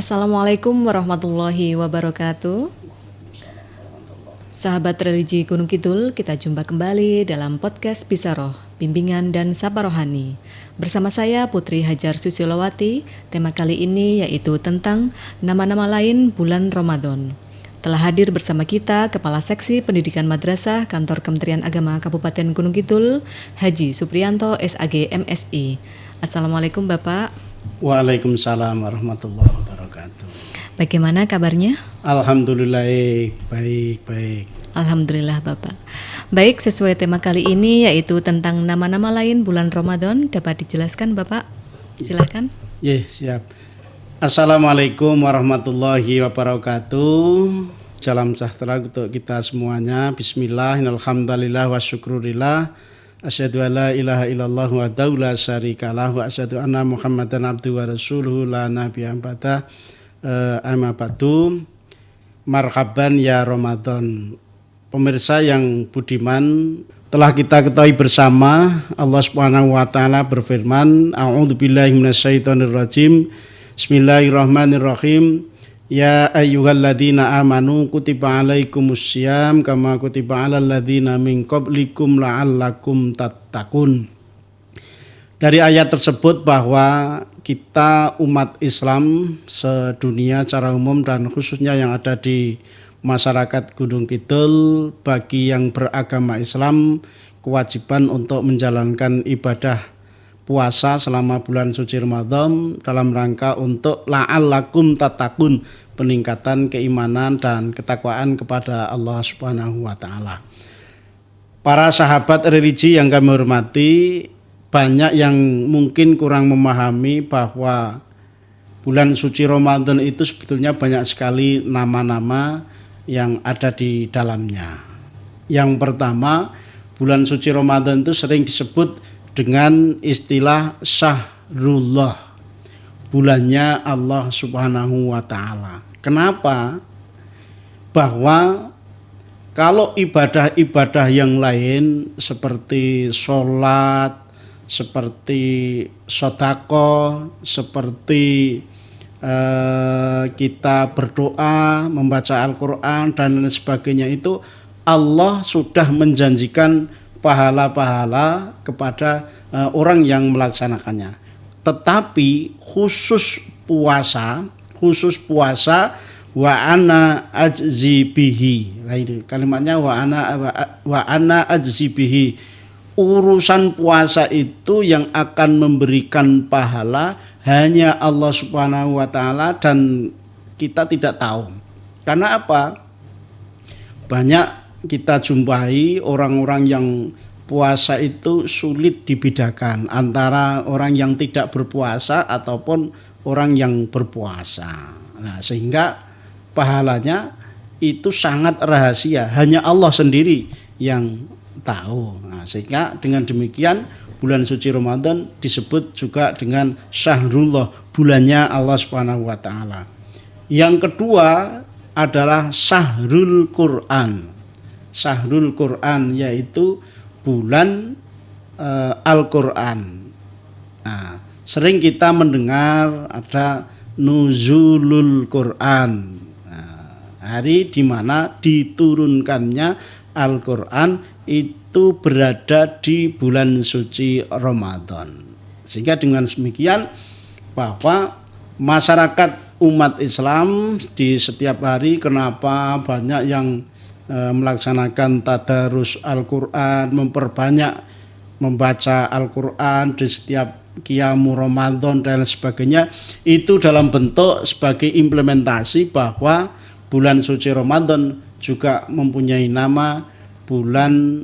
Assalamualaikum warahmatullahi wabarakatuh. Sahabat religi Gunung Kidul, kita jumpa kembali dalam podcast Bisaroh, Bimbingan dan Sapa Rohani. Bersama saya Putri Hajar Susilowati, tema kali ini yaitu tentang nama-nama lain bulan Ramadan. Telah hadir bersama kita Kepala Seksi Pendidikan Madrasah Kantor Kementerian Agama Kabupaten Gunung Kidul, Haji Supriyanto SAG MSI. Assalamualaikum Bapak. Waalaikumsalam warahmatullahi wabarakatuh. Bagaimana kabarnya? Alhamdulillah baik. Alhamdulillah Bapak. Baik, sesuai tema kali ini yaitu tentang nama-nama lain bulan Ramadan, dapat dijelaskan Bapak? Silakan. Siap. Assalamualaikum warahmatullahi wabarakatuh. Salam sejahtera untuk kita semuanya. Bismillah, alhamdulillah wa syukurillah. Asyhadu an la ilaha illallah wahdahu la syarikalah wa asyhadu anna Muhammadan abduhu wa rasuluhu la nabiyya ba'da. Amma ba'du. Marhaban ya Ramadan. Pemirsa yang budiman, telah kita ketahui bersama Allah Subhanahu wa taala berfirman, a'udzubillahi minasyaitonir rajim. Bismillahirrahmanirrahim. Ya ayyuhalladzina amanu kutiba alaikumussyam kama kutiba alal ladzina min qablikum la'allakum tattaqun. Dari ayat tersebut bahwa kita umat Islam sedunia secara umum dan khususnya yang ada di masyarakat Gunung Kidul, bagi yang beragama Islam kewajiban untuk menjalankan ibadah puasa selama bulan suci Ramadan dalam rangka untuk la'allakum tattaqun, peningkatan keimanan dan ketakwaan kepada Allah Subhanahu wa taala. Para sahabat religi yang kami hormati, banyak yang mungkin kurang memahami bahwa bulan suci Ramadan itu sebetulnya banyak sekali nama-nama yang ada di dalamnya. Yang pertama, bulan suci Ramadan itu sering disebut dengan istilah Syahrullah, bulannya Allah Subhanahu wa taala. Kenapa? Bahwa kalau ibadah-ibadah yang lain seperti sholat, seperti sedekah, seperti kita berdoa, membaca Al-Quran dan lain sebagainya, itu Allah sudah menjanjikan pahala-pahala kepada orang yang melaksanakannya. Tetapi khusus puasa wa ana ajzi bihi. Nah, ini kalimatnya wa ana ajzi bihi. Urusan puasa itu yang akan memberikan pahala hanya Allah Subhanahu wa taala dan kita tidak tahu. Karena apa? Banyak kita jumpai orang-orang yang puasa itu sulit dibedakan antara orang yang tidak berpuasa ataupun orang yang berpuasa. Nah, sehingga pahalanya itu sangat rahasia, hanya Allah sendiri yang tahu. Nah, sehingga dengan demikian bulan suci Ramadan disebut juga dengan Syahrullah, bulannya Allah Subhanahu wa taala. Yang kedua adalah Syahrul Quran. Syahrul Quran yaitu bulan Al-Quran. Nah, sering kita mendengar ada Nuzulul Quran, hari di mana diturunkannya Al-Quran itu berada di bulan suci Ramadan. Sehingga dengan demikian bahwa masyarakat umat Islam di setiap hari, kenapa banyak yang melaksanakan tadarus Al-Quran, memperbanyak membaca Al-Quran di setiap Qiyamul Ramadan dan sebagainya, itu dalam bentuk sebagai implementasi bahwa bulan suci Ramadan juga mempunyai nama bulan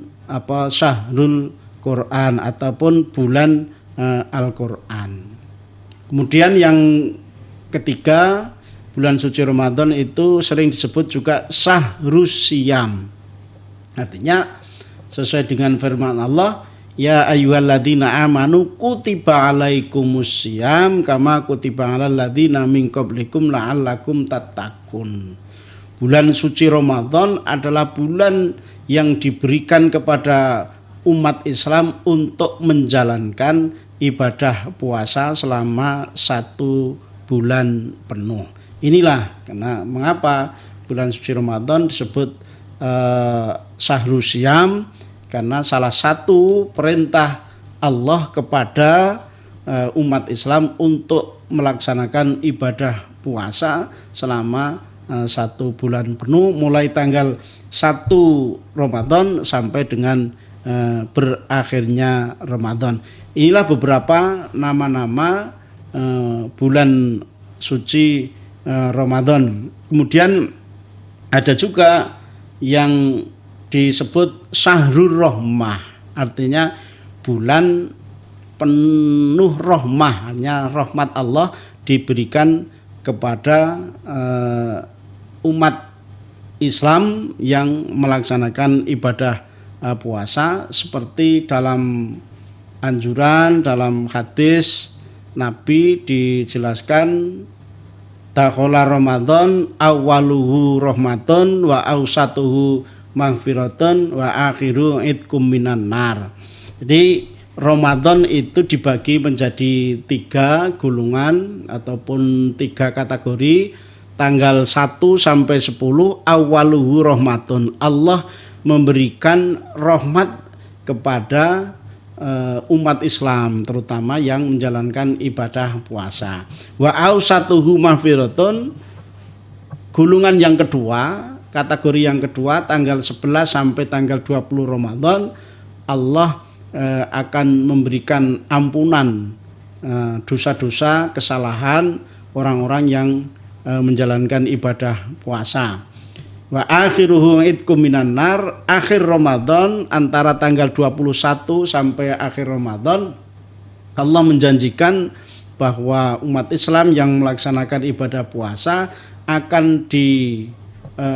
Syahrul Quran ataupun bulan Al-Quran. Kemudian yang ketiga, bulan suci Ramadan itu sering disebut juga Syahrus Syiyam. Artinya sesuai dengan firman Allah, ya ayyuhalladzina amanu kutiba alaikumussyiyam kama kutiba alal ladzina min qablikum la'allakum tattaqun. Bulan suci Ramadan adalah bulan yang diberikan kepada umat Islam untuk menjalankan ibadah puasa selama 1 bulan penuh. Inilah karena mengapa bulan suci Ramadan disebut Syahrul Syam, karena salah satu perintah Allah kepada umat Islam untuk melaksanakan ibadah puasa selama 1 bulan penuh, mulai tanggal 1 Ramadan sampai dengan berakhirnya Ramadan. Inilah beberapa nama-nama bulan suci Ramadan. Kemudian ada juga yang disebut Syahrul Rahmah, artinya bulan penuh rahmah, hanya rahmat Allah diberikan kepada umat Islam yang melaksanakan ibadah puasa, seperti dalam anjuran dalam hadis Nabi dijelaskan dakhala Ramadan awwaluhu rahmatun wa awsatuhu maghfiratun wa akhiru idkum minan nar. Jadi Ramadan itu dibagi menjadi 3 golongan ataupun 3 kategori. Tanggal 1 sampai 10 awwaluhu rahmatun, Allah memberikan rahmat kepada umat Islam, terutama yang menjalankan ibadah puasa. Wa awsatuhu maghfiratun, golongan yang kedua, kategori yang kedua, tanggal 11 sampai tanggal 20 Ramadan, Allah akan memberikan ampunan dosa-dosa kesalahan orang-orang yang menjalankan ibadah puasa. Wa akhiruhu idkum minan nar, akhir Ramadan antara tanggal 21 sampai akhir Ramadan, Allah menjanjikan bahwa umat Islam yang melaksanakan ibadah puasa akan diampuni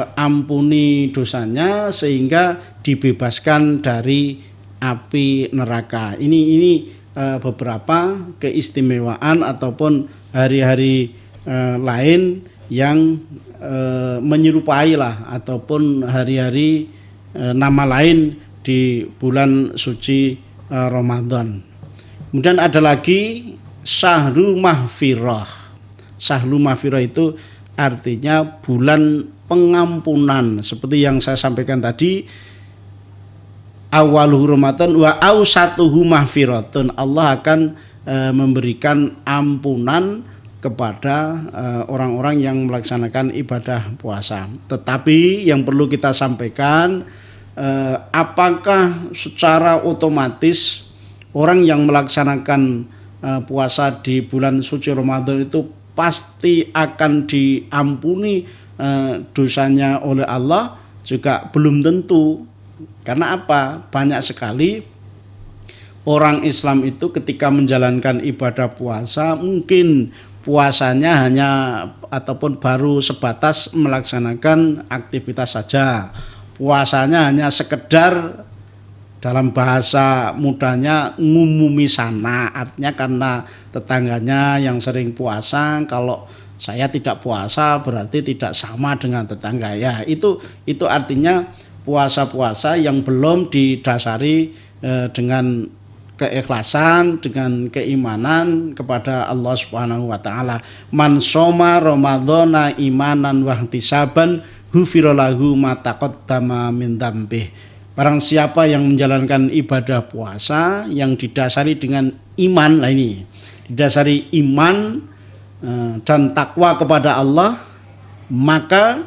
dosanya sehingga dibebaskan dari api neraka. Ini beberapa keistimewaan ataupun hari-hari lain yang menyerupai lah, ataupun hari-hari nama lain di bulan suci Ramadan. Kemudian ada lagi Syahrul Mahfirah. Syahrul Mahfirah itu artinya bulan pengampunan, seperti yang saya sampaikan tadi. Awwaluhu Ramadan wa awsatuhu mahfiratun, Allah akan memberikan ampunan kepada orang-orang yang melaksanakan ibadah puasa. Tetapi yang perlu kita sampaikan, apakah secara otomatis orang yang melaksanakan puasa di bulan suci Ramadan itu pasti akan diampuni dosanya oleh Allah? Juga belum tentu. Karena apa? Banyak sekali orang Islam itu ketika menjalankan ibadah puasa, mungkin puasanya hanya ataupun baru sebatas melaksanakan aktivitas saja. Puasanya hanya sekedar, dalam bahasa mudahnya, ngumumi sana. Artinya karena tetangganya yang sering puasa, kalau saya tidak puasa berarti tidak sama dengan tetangga. Ya, itu artinya puasa-puasa yang belum didasari dengan keikhlasan, dengan keimanan kepada Allah Subhanahu wa taala. Man shoma ramadhana imanan wa ihtisaban ghufira lahu ma taqaddama min dzambih. Barang siapa yang menjalankan ibadah puasa yang didasari dengan iman, lah ini didasari iman dan takwa kepada Allah, maka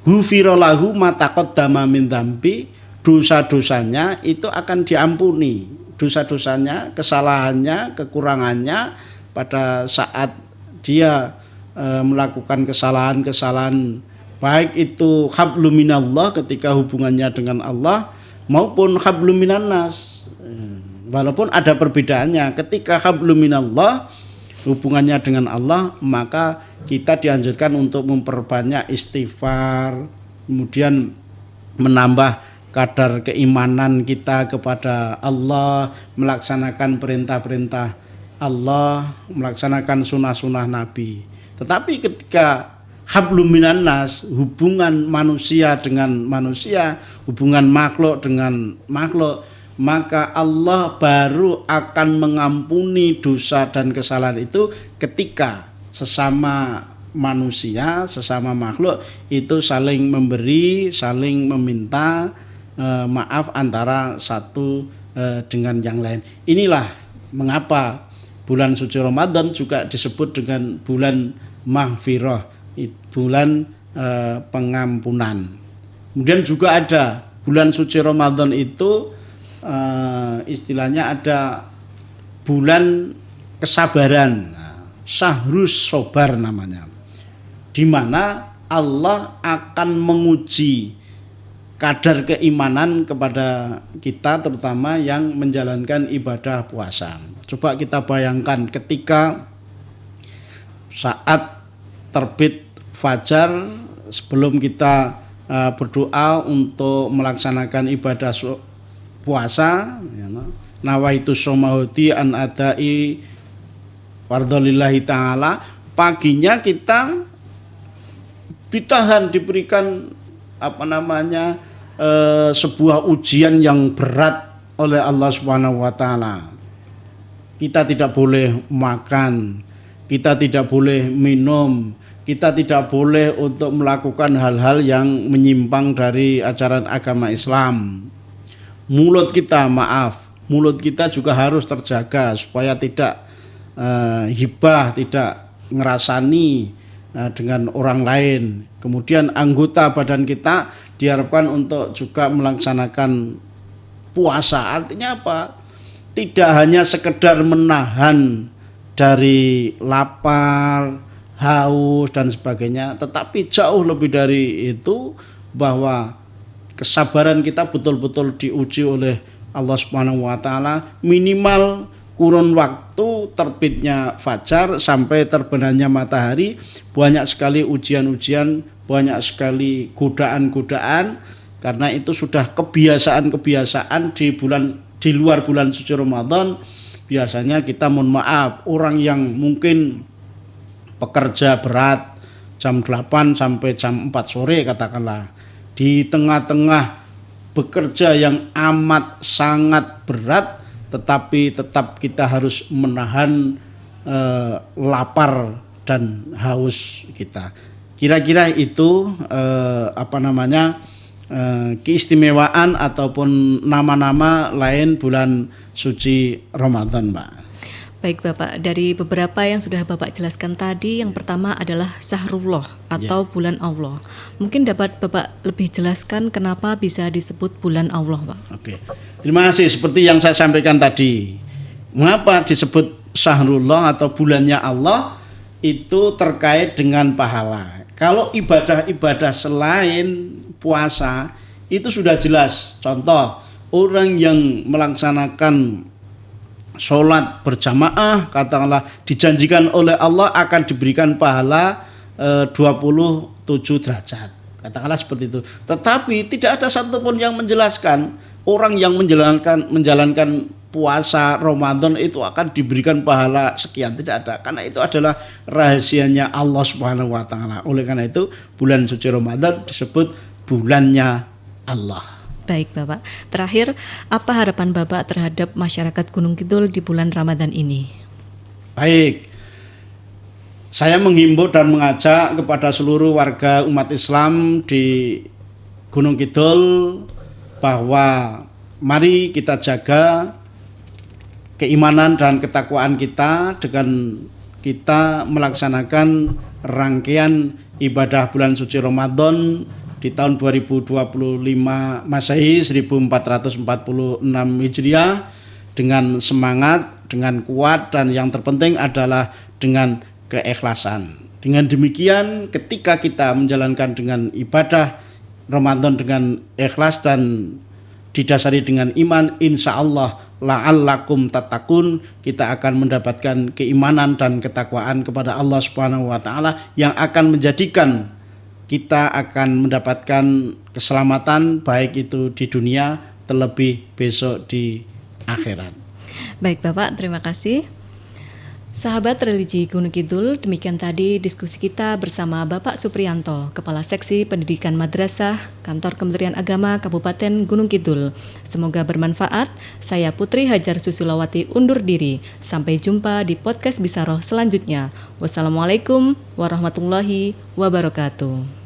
ghufira lahu ma taqaddama min dzambi, dosa-dosanya itu akan diampuni. Dosa-dosanya, kesalahannya, kekurangannya pada saat dia melakukan kesalahan-kesalahan, baik itu hablum minallah ketika hubungannya dengan Allah maupun hablum minannas. Walaupun ada perbedaannya, ketika hablum minallah hubungannya dengan Allah, maka kita dianjurkan untuk memperbanyak istighfar, kemudian menambah kadar keimanan kita kepada Allah, melaksanakan perintah-perintah Allah, melaksanakan sunnah-sunnah Nabi. Tetapi ketika hablum minannas, hubungan manusia dengan manusia, hubungan makhluk dengan makhluk, maka Allah baru akan mengampuni dosa dan kesalahan itu ketika sesama manusia, sesama makhluk itu saling memberi, saling meminta maaf antara satu dengan yang lain. Inilah mengapa bulan suci Ramadan juga disebut dengan bulan maghfirah, bulan pengampunan. Kemudian juga ada bulan suci Ramadan itu istilahnya ada bulan kesabaran, Syahrus Sobar namanya, di mana Allah akan menguji kadar keimanan kepada kita, terutama yang menjalankan ibadah puasa. Coba kita bayangkan ketika saat terbit fajar, sebelum kita berdoa untuk melaksanakan ibadah puasa, nawaitu somauti an adai fardholillahi ta'ala, paginya kita diberikan sebuah ujian yang berat oleh Allah Subhanahu wa taala. Kita tidak boleh makan, kita tidak boleh minum, kita tidak boleh untuk melakukan hal-hal yang menyimpang dari ajaran agama Islam. Mulut kita juga harus terjaga supaya tidak hibah, tidak ngerasani dengan orang lain. Kemudian anggota badan kita diharapkan untuk juga melaksanakan puasa. Artinya apa? Tidak hanya sekedar menahan dari lapar, haus dan sebagainya, tetapi jauh lebih dari itu, bahwa kesabaran kita betul-betul diuji oleh Allah Subhanahu wa taala, minimal kurun waktu terbitnya fajar sampai terbenamnya matahari, banyak sekali ujian-ujian, banyak sekali godaan-godaan, karena itu sudah kebiasaan-kebiasaan di luar bulan suci Ramadan. Biasanya kita mohon maaf, orang yang mungkin pekerja berat jam 8 sampai jam 4 sore katakanlah, di tengah-tengah bekerja yang amat sangat berat, tetapi tetap kita harus menahan lapar dan haus kita. Kira-kira itu keistimewaan ataupun nama-nama lain bulan suci Ramadan, Mbak. Baik Bapak, dari beberapa yang sudah Bapak jelaskan tadi, yang pertama adalah Syahrullah atau bulan Allah. Mungkin dapat Bapak lebih jelaskan kenapa bisa disebut bulan Allah, Pak? Oke. Terima kasih. Seperti yang saya sampaikan tadi, mengapa disebut Syahrullah atau bulannya Allah, itu terkait dengan pahala. Kalau ibadah-ibadah selain puasa itu sudah jelas. Contoh, orang yang melaksanakan sholat berjamaah, katakanlah dijanjikan oleh Allah akan diberikan pahala 27 derajat, katakanlah seperti itu. Tetapi tidak ada satupun yang menjelaskan orang yang menjalankan puasa Ramadan itu akan diberikan pahala sekian, tidak ada, karena itu adalah rahasianya Allah Subhanahu wa taala. Oleh karena itu bulan suci Ramadan disebut bulannya Allah. Baik Bapak, terakhir apa harapan Bapak terhadap masyarakat Gunung Kidul di bulan Ramadan ini? Baik, saya menghimbau dan mengajak kepada seluruh warga umat Islam di Gunung Kidul bahwa mari kita jaga keimanan dan ketakwaan kita dengan kita melaksanakan rangkaian ibadah bulan suci Ramadan di tahun 2025 Masehi 1446 Hijriah dengan semangat, dengan kuat, dan yang terpenting adalah dengan keikhlasan. Dengan demikian, ketika kita menjalankan dengan ibadah Ramadan dengan ikhlas dan didasari dengan iman, insya Allah la'allakum tattaqun, kita akan mendapatkan keimanan dan ketakwaan kepada Allah Subhanahu wa taala yang akan menjadikan kita akan mendapatkan keselamatan baik itu di dunia terlebih besok di akhirat. Baik Bapak, terima kasih. Sahabat religi Gunung Kidul, demikian tadi diskusi kita bersama Bapak Supriyanto, Kepala Seksi Pendidikan Madrasah, Kantor Kementerian Agama Kabupaten Gunung Kidul. Semoga bermanfaat. Saya Putri Hajar Susilowati undur diri. Sampai jumpa di podcast Bisaroh selanjutnya. Wassalamualaikum warahmatullahi wabarakatuh.